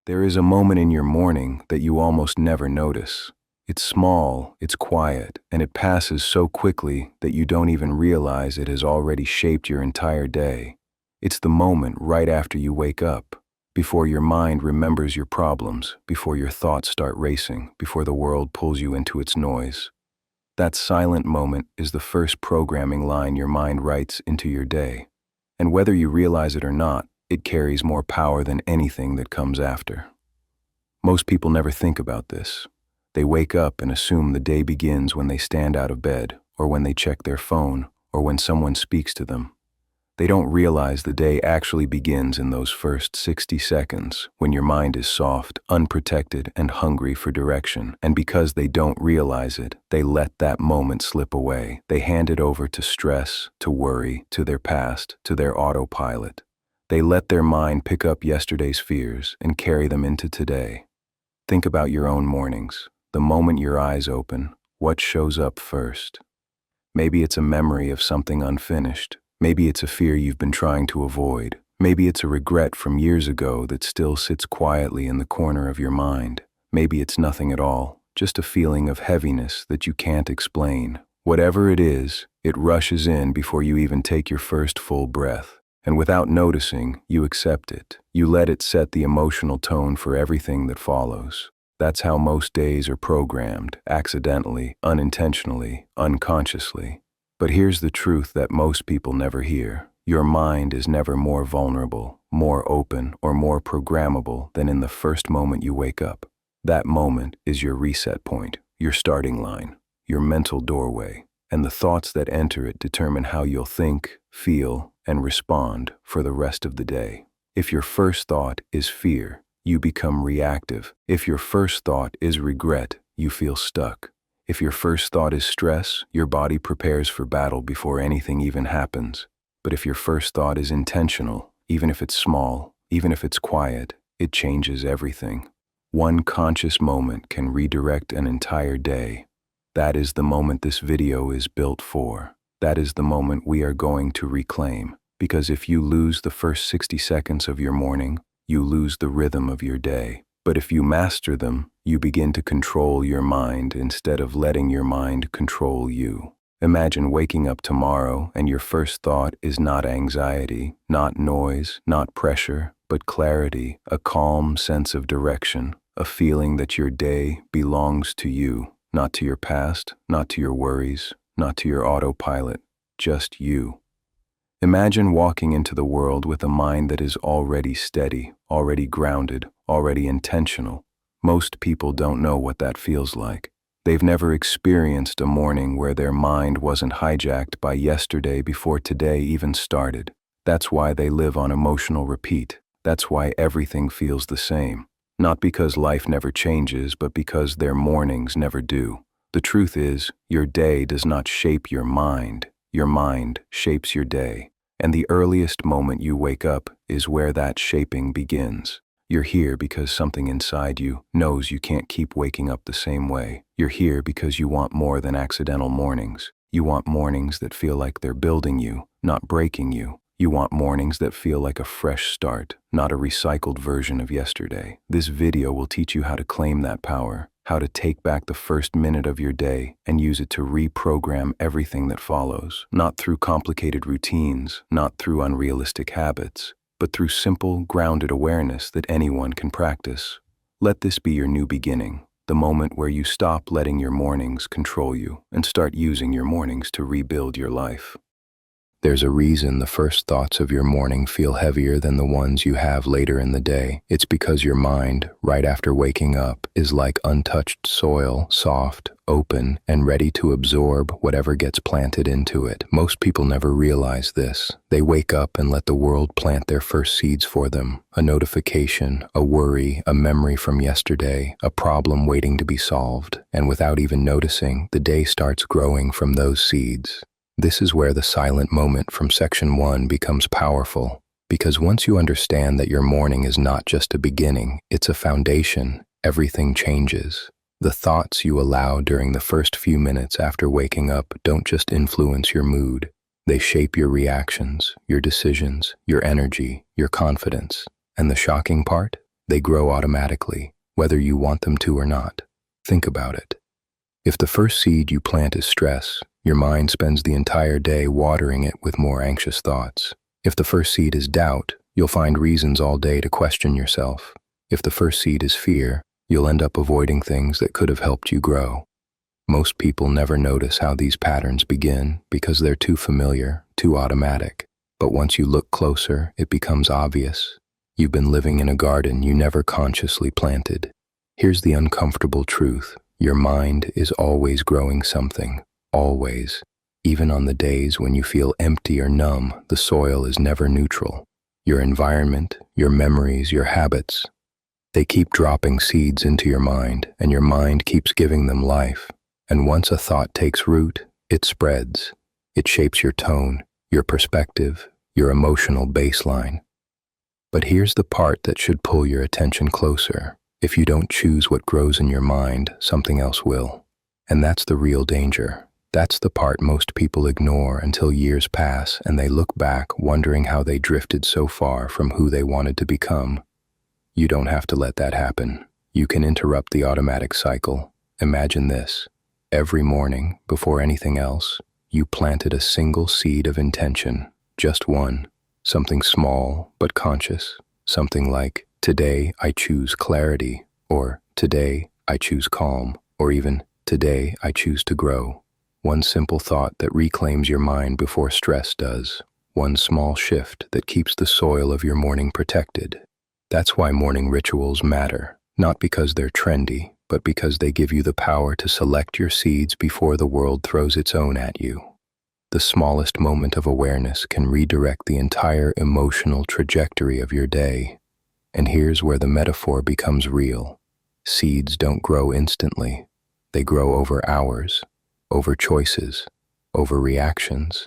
There is a moment in your morning that you almost never notice. It's small, it's quiet, and it passes so quickly that you don't even realize it has already shaped your entire day. It's the moment right after you wake up, before your mind remembers your problems, before your thoughts start racing, before the world pulls you into its noise. That silent moment is the first programming line your mind writes into your day. And whether you realize it or not, it carries more power than anything that comes after. Most people never think about this. They wake up and assume the day begins when they stand out of bed, or when they check their phone, or when someone speaks to them. They don't realize the day actually begins in those first 60 seconds, when your mind is soft, unprotected, and hungry for direction. And because they don't realize it, they let that moment slip away. They hand it over to stress, to worry, to their past, to their autopilot. They let their mind pick up yesterday's fears and carry them into today. Think about your own mornings. The moment your eyes open, what shows up first? Maybe it's a memory of something unfinished. Maybe it's a fear you've been trying to avoid. Maybe it's a regret from years ago that still sits quietly in the corner of your mind. Maybe it's nothing at all, just a feeling of heaviness that you can't explain. Whatever it is, it rushes in before you even take your first full breath. And without noticing, you accept it. You let it set the emotional tone for everything that follows. That's how most days are programmed, accidentally, unintentionally, unconsciously. But here's the truth that most people never hear. Your mind is never more vulnerable, more open, or more programmable than in the first moment you wake up. That moment is your reset point, your starting line, your mental doorway, and the thoughts that enter it determine how you'll think, feel, and respond for the rest of the day. If your first thought is fear, you become reactive. If your first thought is regret, you feel stuck. If your first thought is stress, your body prepares for battle before anything even happens. But if your first thought is intentional, even if it's small, even if it's quiet, it changes everything. One conscious moment can redirect an entire day. That is the moment this video is built for. That is the moment we are going to reclaim. Because if you lose the first 60 seconds of your morning, you lose the rhythm of your day. But if you master them, you begin to control your mind instead of letting your mind control you. Imagine waking up tomorrow and your first thought is not anxiety, not noise, not pressure, but clarity, a calm sense of direction, a feeling that your day belongs to you, not to your past, not to your worries, not to your autopilot, just you. Imagine walking into the world with a mind that is already steady, already grounded, already intentional. Most people don't know what that feels like. They've never experienced a morning where their mind wasn't hijacked by yesterday before today even started. That's why they live on emotional repeat. That's why everything feels the same. Not because life never changes, but because their mornings never do. The truth is, your day does not shape your mind. Your mind shapes your day. And the earliest moment you wake up is where that shaping begins. You're here because something inside you knows you can't keep waking up the same way. You're here because you want more than accidental mornings. You want mornings that feel like they're building you, not breaking you. You want mornings that feel like a fresh start, not a recycled version of yesterday. This video will teach you how to claim that power, how to take back the first minute of your day and use it to reprogram everything that follows, not through complicated routines, not through unrealistic habits, but through simple, grounded awareness that anyone can practice. Let this be your new beginning, the moment where you stop letting your mornings control you and start using your mornings to rebuild your life. There's a reason the first thoughts of your morning feel heavier than the ones you have later in the day. It's because your mind, right after waking up, is like untouched soil, soft, open, and ready to absorb whatever gets planted into it. Most people never realize this. They wake up and let the world plant their first seeds for them. A notification, a worry, a memory from yesterday, a problem waiting to be solved. And without even noticing, the day starts growing from those seeds. This is where the silent moment from section 1 becomes powerful, because once you understand that your morning is not just a beginning, it's a foundation, everything changes. The thoughts you allow during the first few minutes after waking up don't just influence your mood, they shape your reactions, your decisions, your energy, your confidence. And the shocking part? They grow automatically, whether you want them to or not. Think about it. If the first seed you plant is stress, your mind spends the entire day watering it with more anxious thoughts. If the first seed is doubt, you'll find reasons all day to question yourself. If the first seed is fear, you'll end up avoiding things that could have helped you grow. Most people never notice how these patterns begin because they're too familiar, too automatic. But once you look closer, it becomes obvious. You've been living in a garden you never consciously planted. Here's the uncomfortable truth. Your mind is always growing something. Always. Even on the days when you feel empty or numb, the soil is never neutral. Your environment, your memories, your habits, they keep dropping seeds into your mind, and your mind keeps giving them life. And once a thought takes root, it spreads. It shapes your tone, your perspective, your emotional baseline. But here's the part that should pull your attention closer. If you don't choose what grows in your mind, something else will. And that's the real danger. That's the part most people ignore until years pass and they look back wondering how they drifted so far from who they wanted to become. You don't have to let that happen. You can interrupt the automatic cycle. Imagine this. Every morning, before anything else, you planted a single seed of intention, just one. Something small but conscious. Something like, today I choose clarity, or today I choose calm, or even, today I choose to grow. One simple thought that reclaims your mind before stress does. One small shift that keeps the soil of your morning protected. That's why morning rituals matter, not because they're trendy, but because they give you the power to select your seeds before the world throws its own at you. The smallest moment of awareness can redirect the entire emotional trajectory of your day. And here's where the metaphor becomes real. Seeds don't grow instantly. They grow over hours, over choices, over reactions.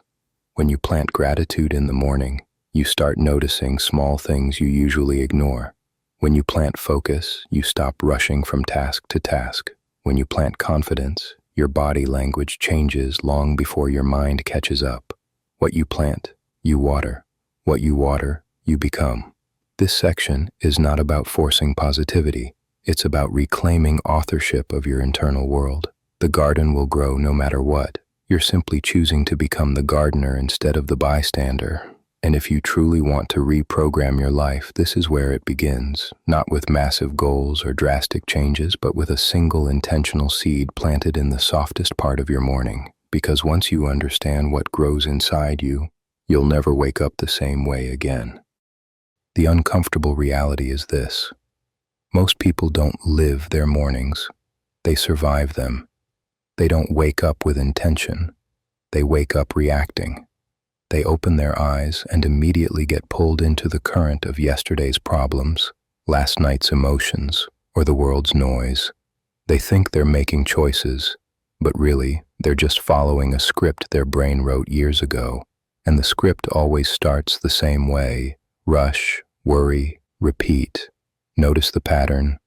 When you plant gratitude in the morning, you start noticing small things you usually ignore. When you plant focus, you stop rushing from task to task. When you plant confidence, your body language changes long before your mind catches up. What you plant, you water. What you water, you become. This section is not about forcing positivity. It's about reclaiming authorship of your internal world. The garden will grow no matter what. You're simply choosing to become the gardener instead of the bystander. And if you truly want to reprogram your life, this is where it begins, not with massive goals or drastic changes, but with a single intentional seed planted in the softest part of your morning. Because once you understand what grows inside you, you'll never wake up the same way again. The uncomfortable reality is this. Most people don't live their mornings. They survive them. They don't wake up with intention. They wake up reacting. They open their eyes and immediately get pulled into the current of yesterday's problems, last night's emotions, or the world's noise. They think they're making choices, but really, they're just following a script their brain wrote years ago. And the script always starts the same way. Rush, worry, repeat. Notice the pattern.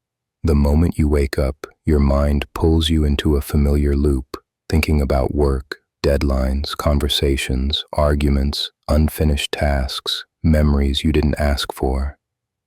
The moment you wake up, your mind pulls you into a familiar loop, thinking about work, deadlines, conversations, arguments, unfinished tasks, memories you didn't ask for.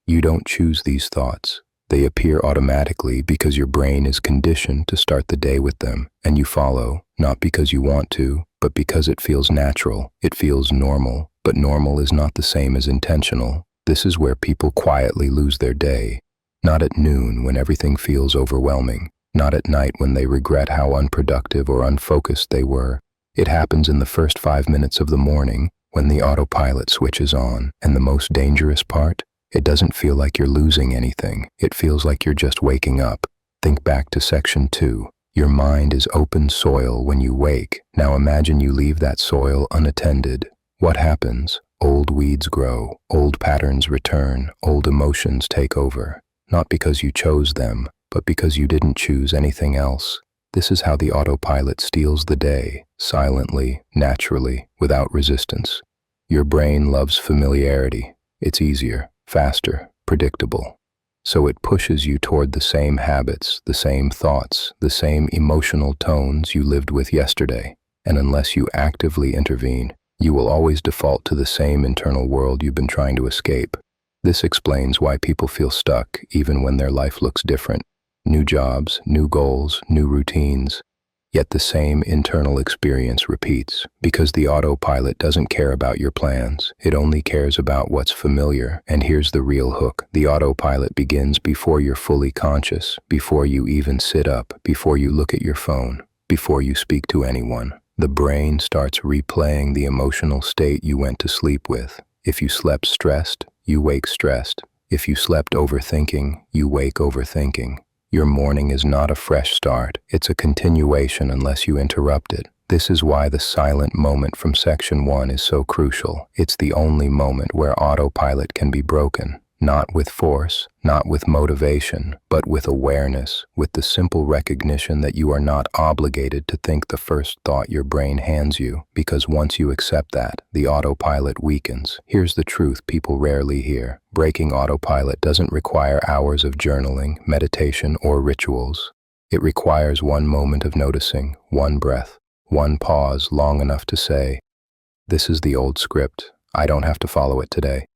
You don't choose these thoughts. They appear automatically because your brain is conditioned to start the day with them, and you follow, not because you want to, but because it feels natural, it feels normal. But normal is not the same as intentional. This is where people quietly lose their day. Not at noon when everything feels overwhelming, not at night when they regret how unproductive or unfocused they were. It happens in the first 5 minutes of the morning when the autopilot switches on. And the most dangerous part? It doesn't feel like you're losing anything. It feels like you're just waking up. Think back to section 2. Your mind is open soil when you wake. Now imagine you leave that soil unattended. What happens? Old weeds grow, old patterns return, old emotions take over. Not because you chose them, but because you didn't choose anything else. This is how the autopilot steals the day, silently, naturally, without resistance. Your brain loves familiarity. It's easier, faster, predictable. So it pushes you toward the same habits, the same thoughts, the same emotional tones you lived with yesterday. And unless you actively intervene, you will always default to the same internal world you've been trying to escape. This explains why people feel stuck even when their life looks different. New jobs, new goals, new routines. Yet the same internal experience repeats, because the autopilot doesn't care about your plans. It only cares about what's familiar. And here's the real hook. The autopilot begins before you're fully conscious, before you even sit up, before you look at your phone, before you speak to anyone. The brain starts replaying the emotional state you went to sleep with. If you slept stressed, you wake stressed. If you slept overthinking, you wake overthinking. Your morning is not a fresh start. It's a continuation unless you interrupt it. This is why the silent moment from section 1 is so crucial. It's the only moment where autopilot can be broken. Not with force, not with motivation, but with awareness, with the simple recognition that you are not obligated to think the first thought your brain hands you, because once you accept that, the autopilot weakens. Here's the truth people rarely hear. Breaking autopilot doesn't require hours of journaling, meditation, or rituals. It requires one moment of noticing, one breath, one pause long enough to say, "This is the old script. I don't have to follow it today."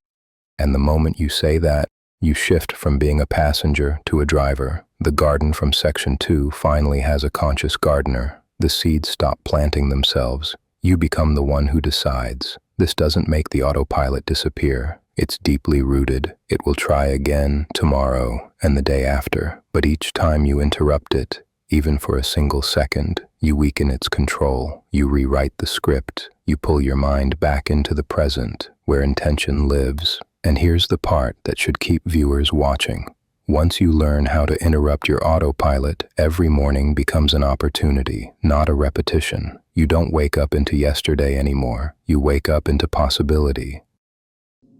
And the moment you say that, you shift from being a passenger to a driver. The garden from section 2 finally has a conscious gardener. The seeds stop planting themselves. You become the one who decides. This doesn't make the autopilot disappear. It's deeply rooted. It will try again tomorrow and the day after. But each time you interrupt it, even for a single second, you weaken its control. You rewrite the script. You pull your mind back into the present, where intention lives. And here's the part that should keep viewers watching. Once you learn how to interrupt your autopilot, every morning becomes an opportunity, not a repetition. You don't wake up into yesterday anymore. You wake up into possibility.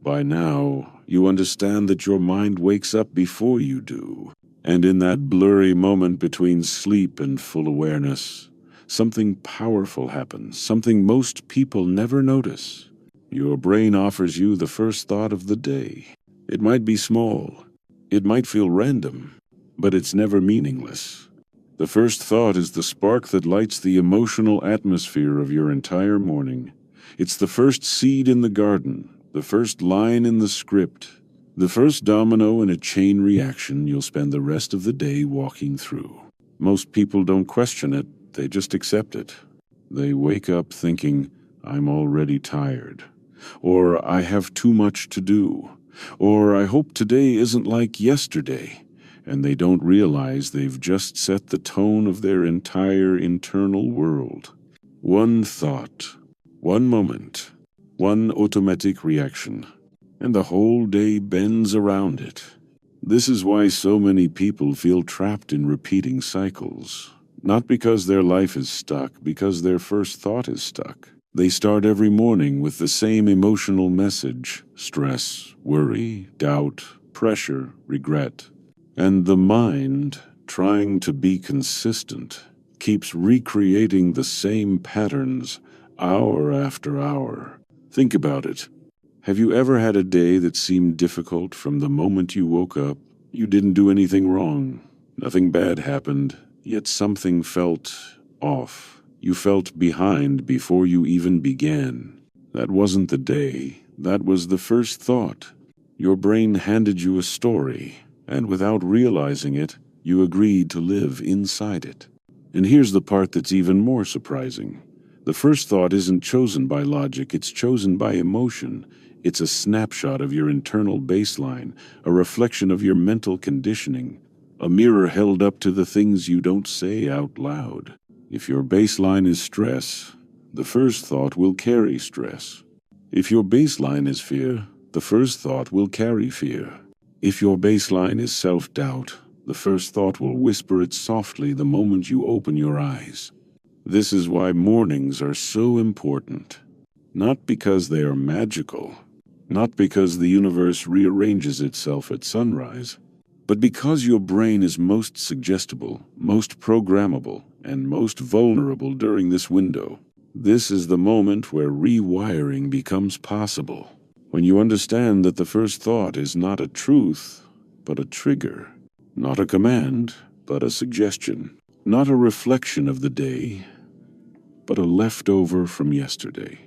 By now, you understand that your mind wakes up before you do. And in that blurry moment between sleep and full awareness, something powerful happens, something most people never notice. Your brain offers you the first thought of the day. It might be small, it might feel random, but it's never meaningless. The first thought is the spark that lights the emotional atmosphere of your entire morning. It's the first seed in the garden, the first line in the script, the first domino in a chain reaction you'll spend the rest of the day walking through. Most people don't question it, they just accept it. They wake up thinking, "I'm already tired," or "I have too much to do," or "I hope today isn't like yesterday," and they don't realize they've just set the tone of their entire internal world. One thought, one moment, one automatic reaction, and the whole day bends around it. This is why so many people feel trapped in repeating cycles. Not because their life is stuck, because their first thought is stuck. They start every morning with the same emotional message: stress, worry, doubt, pressure, regret. And the mind, trying to be consistent, keeps recreating the same patterns hour after hour. Think about it. Have you ever had a day that seemed difficult from the moment you woke up? You didn't do anything wrong. Nothing bad happened, yet something felt off. You felt behind before you even began. That wasn't the day. That was the first thought. Your brain handed you a story, and without realizing it, you agreed to live inside it. And here's the part that's even more surprising. The first thought isn't chosen by logic, it's chosen by emotion. It's a snapshot of your internal baseline, a reflection of your mental conditioning, a mirror held up to the things you don't say out loud. If your baseline is stress, the first thought will carry stress. If your baseline is fear, the first thought will carry fear. If your baseline is self-doubt, the first thought will whisper it softly the moment you open your eyes. This is why mornings are so important. Not because they are magical, not because the universe rearranges itself at sunrise, but because your brain is most suggestible, most programmable, and most vulnerable during this window. This is the moment where rewiring becomes possible. When you understand that the first thought is not a truth, but a trigger. Not a command, but a suggestion. Not a reflection of the day, but a leftover from yesterday.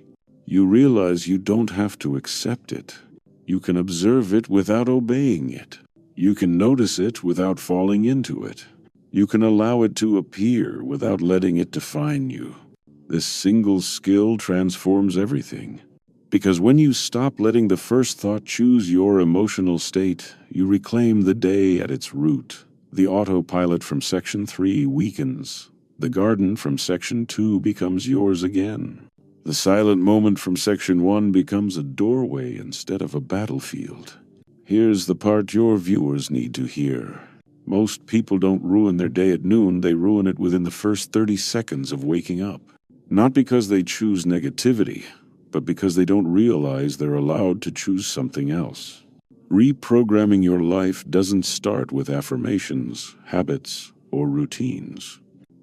You realize you don't have to accept it. You can observe it without obeying it. You can notice it without falling into it. You can allow it to appear without letting it define you. This single skill transforms everything. Because when you stop letting the first thought choose your emotional state, you reclaim the day at its root. The autopilot from Section 3 weakens. The garden from Section 2 becomes yours again. The silent moment from Section 1 becomes a doorway instead of a battlefield. Here's the part your viewers need to hear. Most people don't ruin their day at noon, they ruin it within the first 30 seconds of waking up. Not because they choose negativity, but because they don't realize they're allowed to choose something else. Reprogramming your life doesn't start with affirmations, habits, or routines.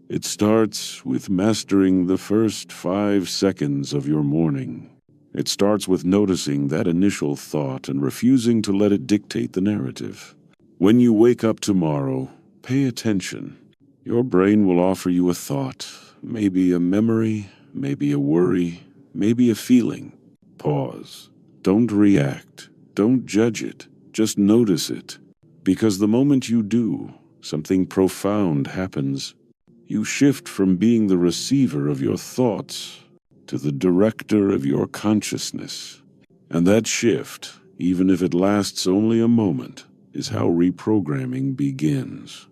It starts with mastering the first 5 seconds of your morning. It starts with noticing that initial thought and refusing to let it dictate the narrative. When you wake up tomorrow, pay attention. Your brain will offer you a thought, maybe a memory, maybe a worry, maybe a feeling. Pause. Don't react. Don't judge it. Just notice it. Because the moment you do, something profound happens. You shift from being the receiver of your thoughts to the director of your consciousness. And that shift, even if it lasts only a moment, is how reprogramming begins.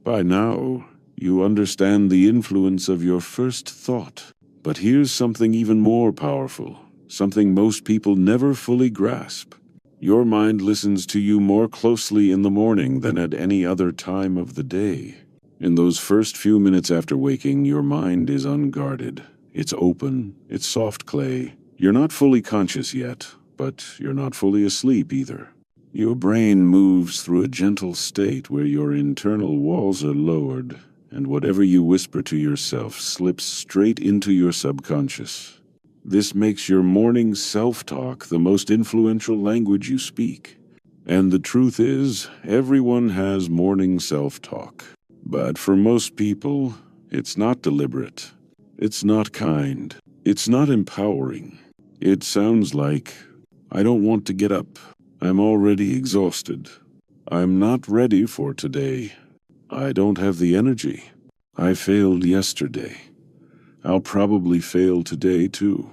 By now, you understand the influence of your first thought. But here's something even more powerful, something most people never fully grasp. Your mind listens to you more closely in the morning than at any other time of the day. In those first few minutes after waking, your mind is unguarded. It's open, it's soft clay. You're not fully conscious yet, but you're not fully asleep either. Your brain moves through a gentle state where your internal walls are lowered, and whatever you whisper to yourself slips straight into your subconscious. This makes your morning self-talk the most influential language you speak. And the truth is, everyone has morning self-talk. But for most people, it's not deliberate. It's not kind. It's not empowering. It sounds like, I don't want to get up. I'm already exhausted. I'm not ready for today. I don't have the energy. I failed yesterday. I'll probably fail today too.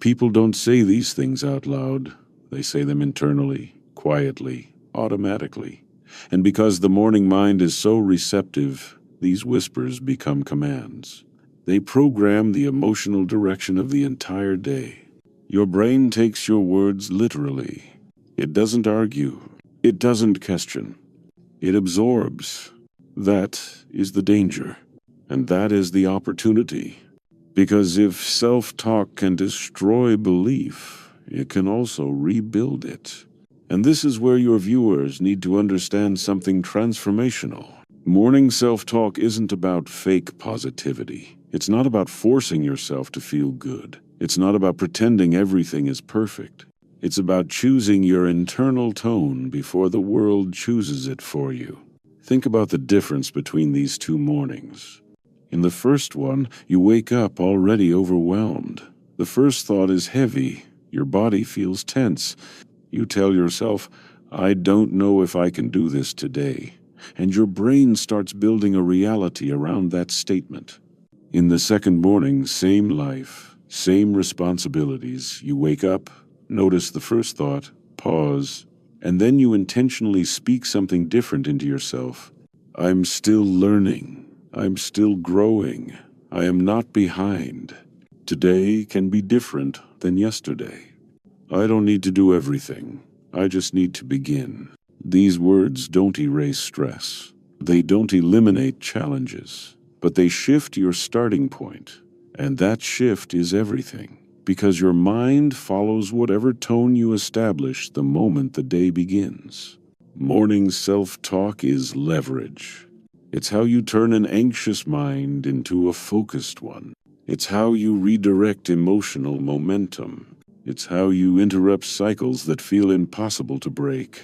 People don't say these things out loud. They say them internally, quietly, automatically. And because the morning mind is so receptive, these whispers become commands. They program the emotional direction of the entire day. Your brain takes your words literally. It doesn't argue. It doesn't question. It absorbs. That is the danger. And that is the opportunity. Because if self-talk can destroy belief, it can also rebuild it. And this is where your viewers need to understand something transformational. Morning self-talk isn't about fake positivity. It's not about forcing yourself to feel good. It's not about pretending everything is perfect. It's about choosing your internal tone before the world chooses it for you. Think about the difference between these two mornings. In the first one, you wake up already overwhelmed. The first thought is heavy. Your body feels tense. You tell yourself, I don't know if I can do this today. And your brain starts building a reality around that statement. In the second morning, same life, same responsibilities. You wake up, notice the first thought, pause, and then you intentionally speak something different into yourself. I'm still learning. I'm still growing. I am not behind. Today can be different than yesterday. I don't need to do everything. I just need to begin. These words don't erase stress. They don't eliminate challenges, but they shift your starting point. And that shift is everything, because your mind follows whatever tone you establish the moment the day begins. Morning self-talk is leverage. It's how you turn an anxious mind into a focused one. It's how you redirect emotional momentum. It's how you interrupt cycles that feel impossible to break.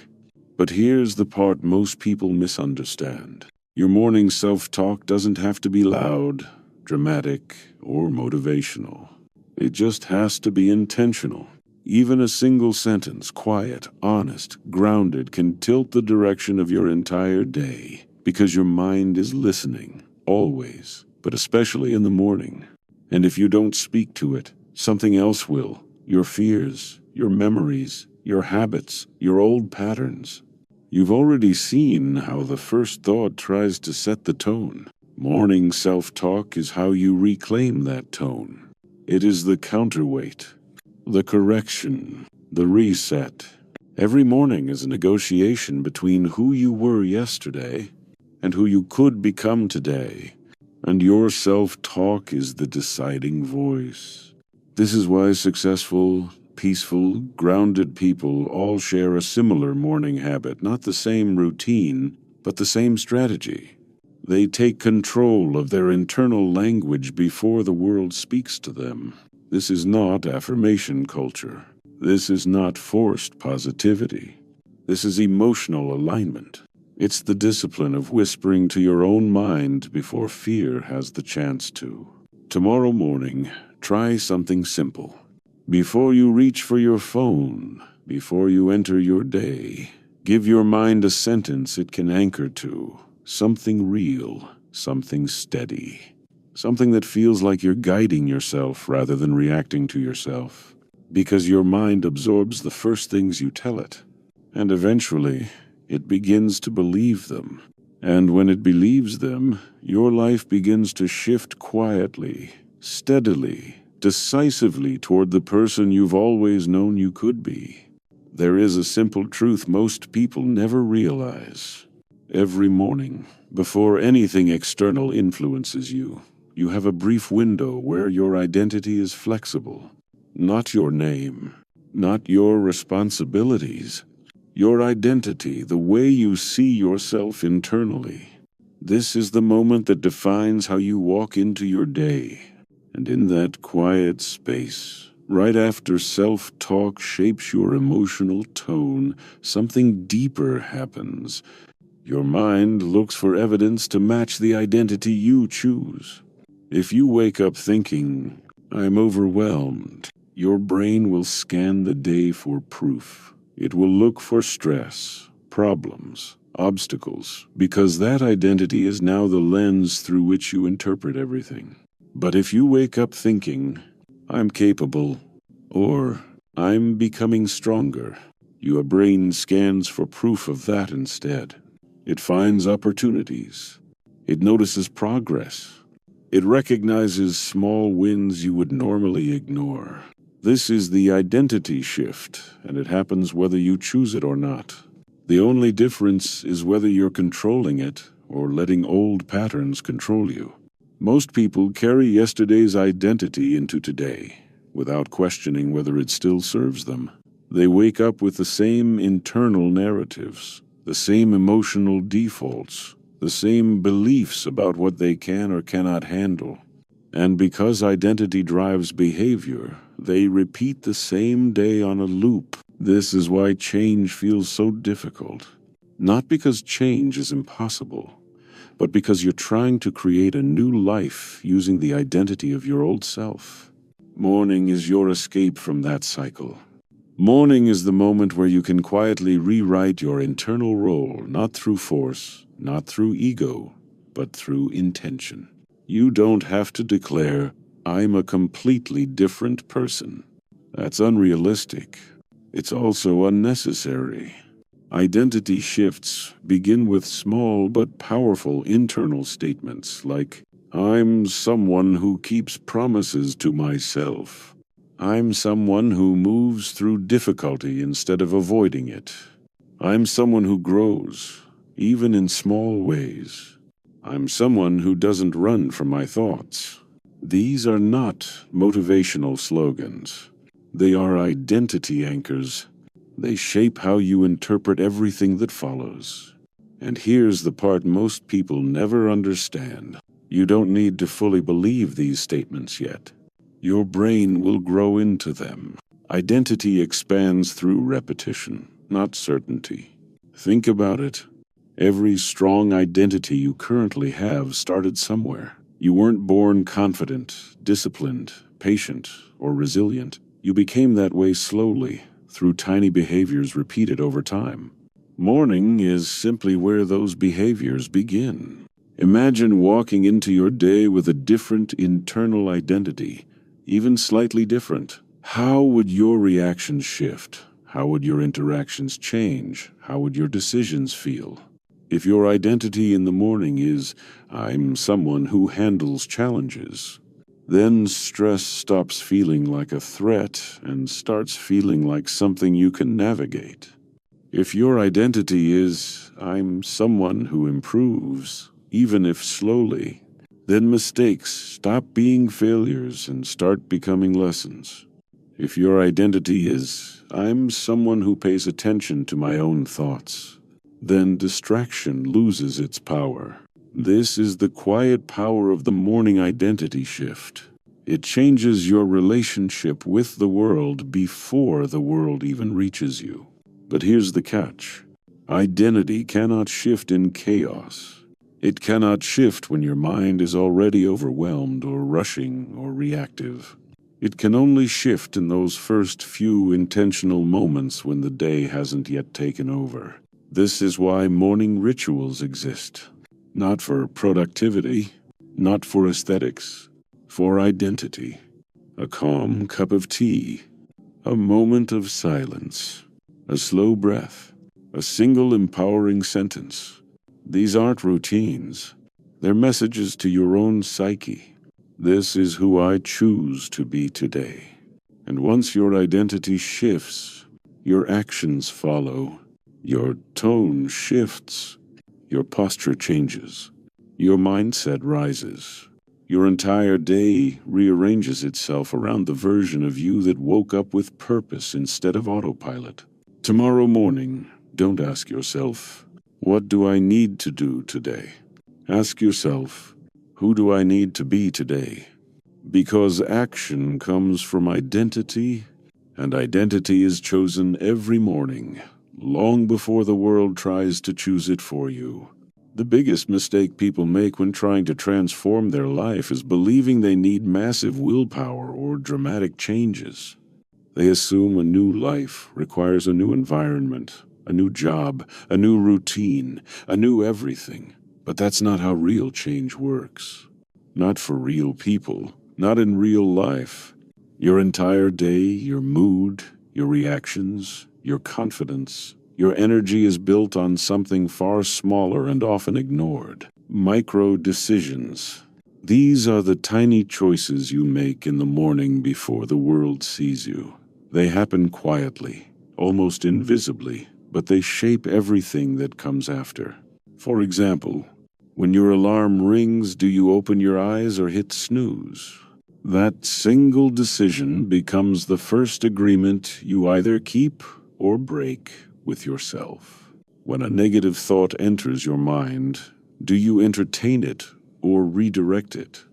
But here's the part most people misunderstand. Your morning self-talk doesn't have to be loud, dramatic, or motivational. It just has to be intentional. Even a single sentence, quiet, honest, grounded, can tilt the direction of your entire day because your mind is listening, always, but especially in the morning. And if you don't speak to it, something else will. Your fears, your memories, your habits, your old patterns. You've already seen how the first thought tries to set the tone. Morning self-talk is how you reclaim that tone. It is the counterweight, the correction, the reset. Every morning is a negotiation between who you were yesterday and who you could become today. And your self-talk is the deciding voice. This is why successful, peaceful, grounded people all share a similar morning habit, not the same routine, but the same strategy. They take control of their internal language before the world speaks to them. This is not affirmation culture. This is not forced positivity. This is emotional alignment. It's the discipline of whispering to your own mind before fear has the chance to. Tomorrow morning, try something simple. Before you reach for your phone, before you enter your day, give your mind a sentence it can anchor to. Something real, something steady. Something that feels like you're guiding yourself rather than reacting to yourself. Because your mind absorbs the first things you tell it. And eventually, it begins to believe them. And when it believes them, your life begins to shift quietly, steadily, decisively toward the person you've always known you could be. There is a simple truth most people never realize. Every morning, before anything external influences you, you have a brief window where your identity is flexible. Not your name, not your responsibilities. Your identity, the way you see yourself internally. This is the moment that defines how you walk into your day. And in that quiet space, right after self-talk shapes your emotional tone, something deeper happens. Your mind looks for evidence to match the identity you choose. If you wake up thinking, "I'm overwhelmed," your brain will scan the day for proof. It will look for stress, problems, obstacles, because that identity is now the lens through which you interpret everything. But if you wake up thinking, "I'm capable," or "I'm becoming stronger," your brain scans for proof of that instead. It finds opportunities. It notices progress. It recognizes small wins you would normally ignore. This is the identity shift, and it happens whether you choose it or not. The only difference is whether you're controlling it or letting old patterns control you. Most people carry yesterday's identity into today, without questioning whether it still serves them. They wake up with the same internal narratives, the same emotional defaults, the same beliefs about what they can or cannot handle. And because identity drives behavior, they repeat the same day on a loop. This is why change feels so difficult. Not because change is impossible, but because you're trying to create a new life using the identity of your old self. Morning is your escape from that cycle. Morning is the moment where you can quietly rewrite your internal role, not through force, not through ego, but through intention. You don't have to declare, "I'm a completely different person." That's unrealistic. It's also unnecessary. Identity shifts begin with small but powerful internal statements like, "I'm someone who keeps promises to myself." "I'm someone who moves through difficulty instead of avoiding it." "I'm someone who grows, even in small ways." "I'm someone who doesn't run from my thoughts." These are not motivational slogans. They are identity anchors. They shape how you interpret everything that follows. And here's the part most people never understand. You don't need to fully believe these statements yet. Your brain will grow into them. Identity expands through repetition, not certainty. Think about it. Every strong identity you currently have started somewhere. You weren't born confident, disciplined, patient, or resilient. You became that way slowly, through tiny behaviors repeated over time. Morning is simply where those behaviors begin. Imagine walking into your day with a different internal identity, even slightly different. How would your reactions shift? How would your interactions change? How would your decisions feel? If your identity in the morning is, I'm someone who handles challenges, then stress stops feeling like a threat and starts feeling like something you can navigate. If your identity is, I'm someone who improves, even if slowly, then mistakes stop being failures and start becoming lessons. If your identity is, I'm someone who pays attention to my own thoughts, then distraction loses its power. This is the quiet power of the morning identity shift. It changes your relationship with the world before the world even reaches you. But here's the catch. Identity cannot shift in chaos. It cannot shift when your mind is already overwhelmed or rushing or reactive. It can only shift in those first few intentional moments when the day hasn't yet taken over. This is why morning rituals exist. Not for productivity, not for aesthetics, for identity. A calm cup of tea, a moment of silence, a slow breath, a single empowering sentence. These aren't routines. They're messages to your own psyche. This is who I choose to be today. And once your identity shifts, your actions follow. Your tone shifts. Your posture changes. Your mindset rises. Your entire day rearranges itself around the version of you that woke up with purpose instead of autopilot. Tomorrow morning, don't ask yourself, what do I need to do today? Ask yourself, who do I need to be today? Because action comes from identity, and identity is chosen every morning, long before the world tries to choose it for you. The biggest mistake people make when trying to transform their life is believing they need massive willpower or dramatic changes. They assume a new life requires a new environment, a new job, a new routine, a new everything. But that's not how real change works. Not for real people, not in real life. Your entire day, your mood, your reactions, your confidence, your energy is built on something far smaller and often ignored. Micro decisions. These are the tiny choices you make in the morning before the world sees you. They happen quietly, almost invisibly, but they shape everything that comes after. For example, when your alarm rings, do you open your eyes or hit snooze? That single decision becomes the first agreement you either keep or break with yourself. When a negative thought enters your mind, do you entertain it or redirect it?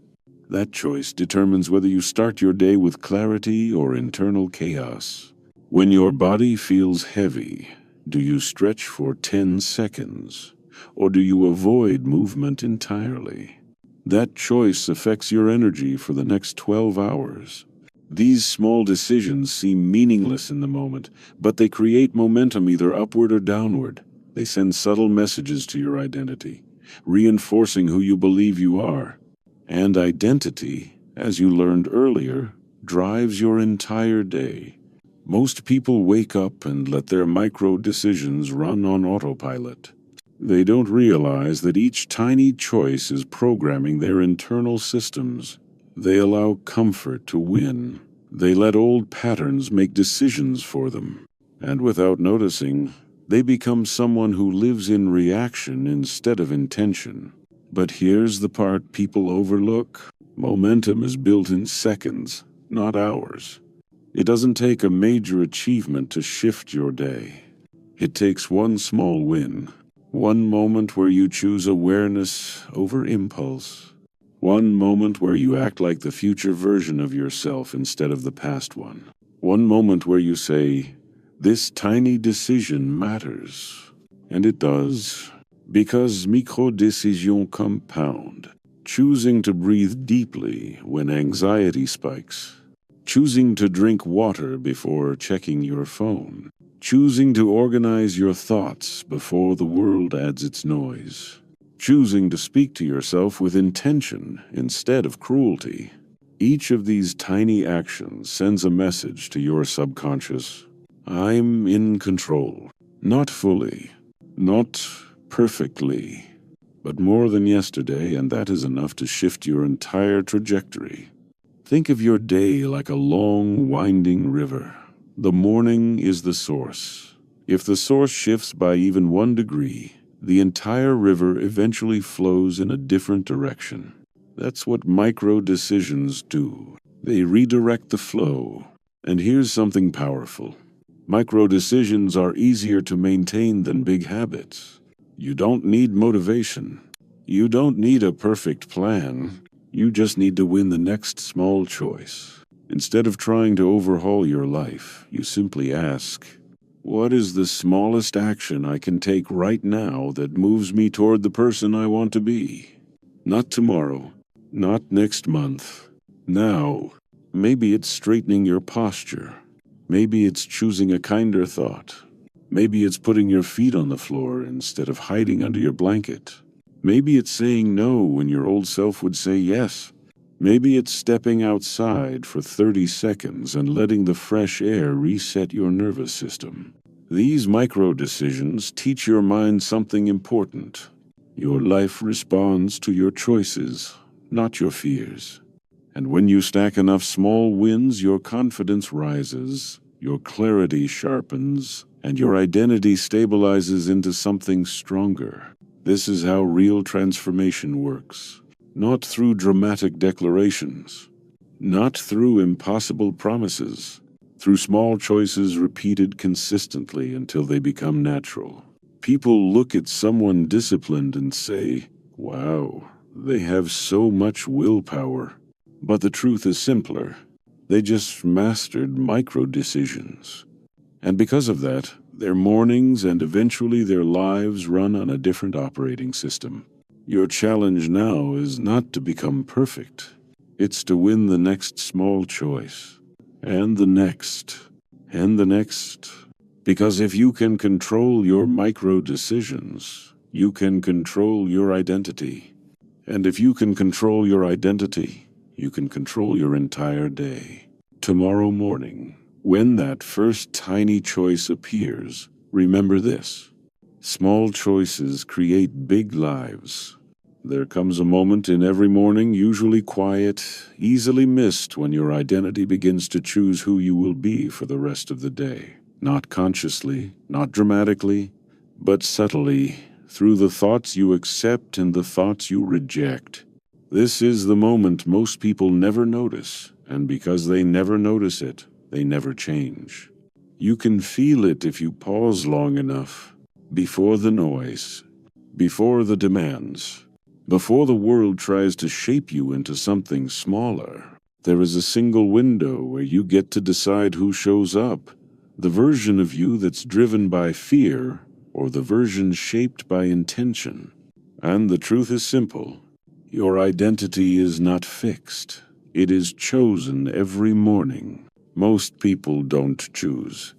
That choice determines whether you start your day with clarity or internal chaos. When your body feels heavy, do you stretch for 10 seconds? Or do you avoid movement entirely? That choice affects your energy for the next 12 hours. These small decisions seem meaningless in the moment, but they create momentum either upward or downward. They send subtle messages to your identity, reinforcing who you believe you are. And identity, as you learned earlier, drives your entire day. Most people wake up and let their micro decisions run on autopilot. They don't realize that each tiny choice is programming their internal systems. They allow comfort to win. They let old patterns make decisions for them. And without noticing, they become someone who lives in reaction instead of intention. But here's the part people overlook. Momentum is built in seconds, not hours. It doesn't take a major achievement to shift your day. It takes one small win. One moment where you choose awareness over impulse. One moment where you act like the future version of yourself instead of the past one. One moment where you say, this tiny decision matters. And it does. Because micro-décisions compound. Choosing to breathe deeply when anxiety spikes. choosing to drink water before checking your phone, choosing to organize your thoughts before the world adds its noise, choosing to speak to yourself with intention instead of cruelty. Each of these tiny actions sends a message to your subconscious. I'm in control. Not fully, not perfectly, but more than yesterday, and that is enough to shift your entire trajectory. Think of your day like a long, winding river. The morning is the source. If the source shifts by even 1 degree, the entire river eventually flows in a different direction. That's what micro decisions do. They redirect the flow. And here's something powerful. Micro decisions are easier to maintain than big habits. You don't need motivation. You don't need a perfect plan. You just need to win the next small choice. Instead of trying to overhaul your life, you simply ask, what is the smallest action I can take right now that moves me toward the person I want to be? Not tomorrow, not next month. Now, maybe it's straightening your posture. Maybe it's choosing a kinder thought. Maybe it's putting your feet on the floor instead of hiding under your blanket. Maybe it's saying no when your old self would say yes. Maybe it's stepping outside for 30 seconds and letting the fresh air reset your nervous system. These micro decisions teach your mind something important. Your life responds to your choices, not your fears. And when you stack enough small wins, your confidence rises, your clarity sharpens, and your identity stabilizes into something stronger. This is how real transformation works. Not through dramatic declarations, not through impossible promises, through small choices repeated consistently until they become natural. People look at someone disciplined and say, wow, they have so much willpower. But the truth is simpler. They just mastered micro decisions. And because of that, their mornings and eventually their lives run on a different operating system. Your challenge now is not to become perfect. It's to win the next small choice. And the next. And the next. Because if you can control your micro decisions, you can control your identity. And if you can control your identity, you can control your entire day. Tomorrow morning, when that first tiny choice appears, remember this. Small choices create big lives. There comes a moment in every morning, usually quiet, easily missed, when your identity begins to choose who you will be for the rest of the day. Not consciously, not dramatically, but subtly, through the thoughts you accept and the thoughts you reject. This is the moment most people never notice, and because they never notice it, they never change. You can feel it if you pause long enough, before the noise, before the demands, before the world tries to shape you into something smaller. There is a single window where you get to decide who shows up, the version of you that's driven by fear or the version shaped by intention. And the truth is simple. Your identity is not fixed. It is chosen every morning. Most people don't choose.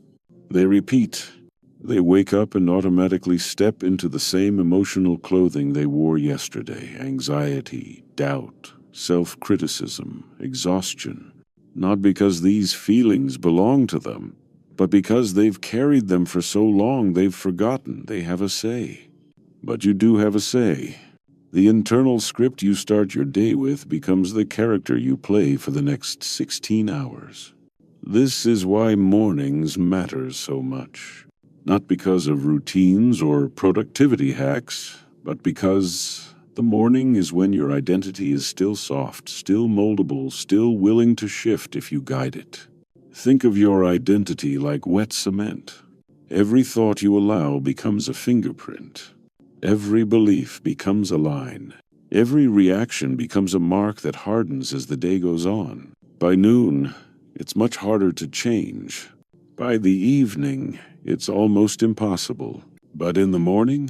They repeat. They wake up and automatically step into the same emotional clothing they wore yesterday. Anxiety, doubt, self-criticism, exhaustion. Not because these feelings belong to them, but because they've carried them for so long they've forgotten they have a say. But you do have a say. The internal script you start your day with becomes the character you play for the next 16 hours. This is why mornings matter so much. Not because of routines or productivity hacks, but because the morning is when your identity is still soft, still moldable, still willing to shift if you guide it. Think of your identity like wet cement. Every thought you allow becomes a fingerprint. Every belief becomes a line. Every reaction becomes a mark that hardens as the day goes on. By noon, it's much harder to change. By the evening, it's almost impossible. But in the morning,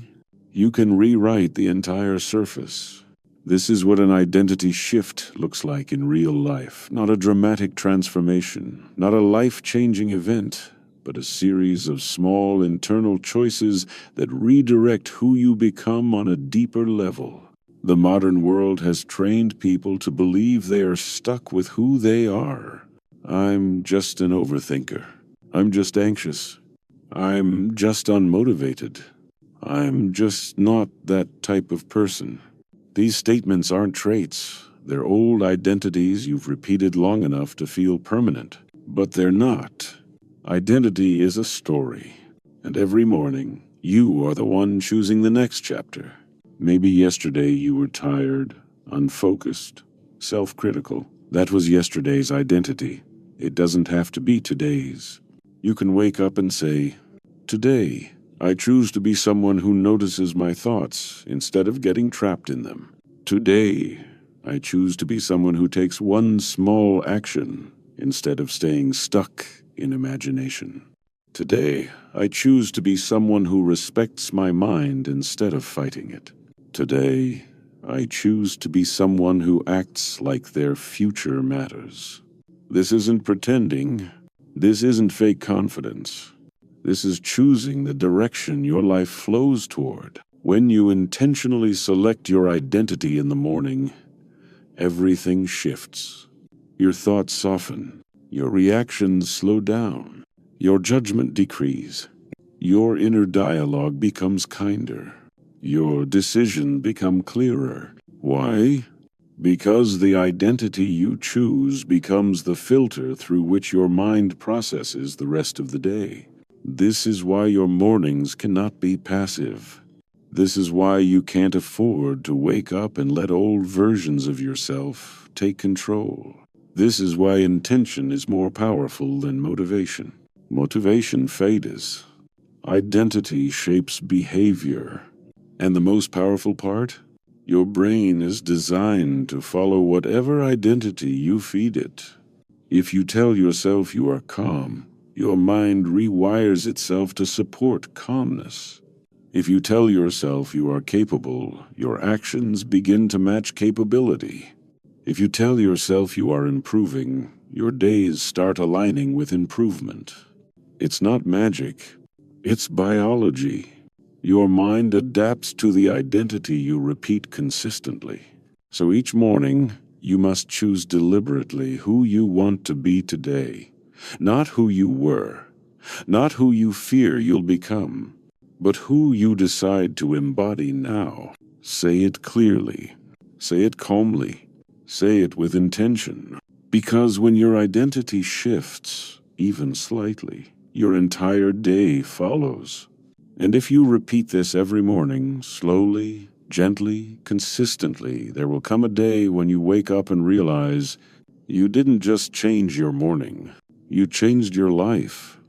you can rewrite the entire surface. This is what an identity shift looks like in real life. Not a dramatic transformation, not a life-changing event, but a series of small internal choices that redirect who you become on a deeper level. The modern world has trained people to believe they are stuck with who they are. I'm just an overthinker. I'm just anxious. I'm just unmotivated. I'm just not that type of person. These statements aren't traits. They're old identities you've repeated long enough to feel permanent. But they're not. Identity is a story. And every morning, you are the one choosing the next chapter. Maybe yesterday you were tired, unfocused, self-critical. That was yesterday's identity. It doesn't have to be today's. You can wake up and say, "Today, I choose to be someone who notices my thoughts instead of getting trapped in them. Today, I choose to be someone who takes one small action instead of staying stuck in imagination. Today, I choose to be someone who respects my mind instead of fighting it. Today, I choose to be someone who acts like their future matters." This isn't pretending. This isn't fake confidence. This is choosing the direction your life flows toward. When you intentionally select your identity in the morning, everything shifts. Your thoughts soften. Your reactions slow down. Your judgment decreases. Your inner dialogue becomes kinder. Your decisions become clearer. Why? Because the identity you choose becomes the filter through which your mind processes the rest of the day. This is why your mornings cannot be passive. This is why you can't afford to wake up and let old versions of yourself take control. This is why intention is more powerful than motivation. Motivation fades. Identity shapes behavior. And the most powerful part? Your brain is designed to follow whatever identity you feed it. If you tell yourself you are calm, your mind rewires itself to support calmness. If you tell yourself you are capable, your actions begin to match capability. If you tell yourself you are improving, your days start aligning with improvement. It's not magic. It's biology. Your mind adapts to the identity you repeat consistently. So each morning, you must choose deliberately who you want to be today. Not who you were, not who you fear you'll become, but who you decide to embody now. Say it clearly. Say it calmly. Say it with intention. Because when your identity shifts, even slightly, your entire day follows. And if you repeat this every morning, slowly, gently, consistently, there will come a day when you wake up and realize you didn't just change your morning. You changed your life.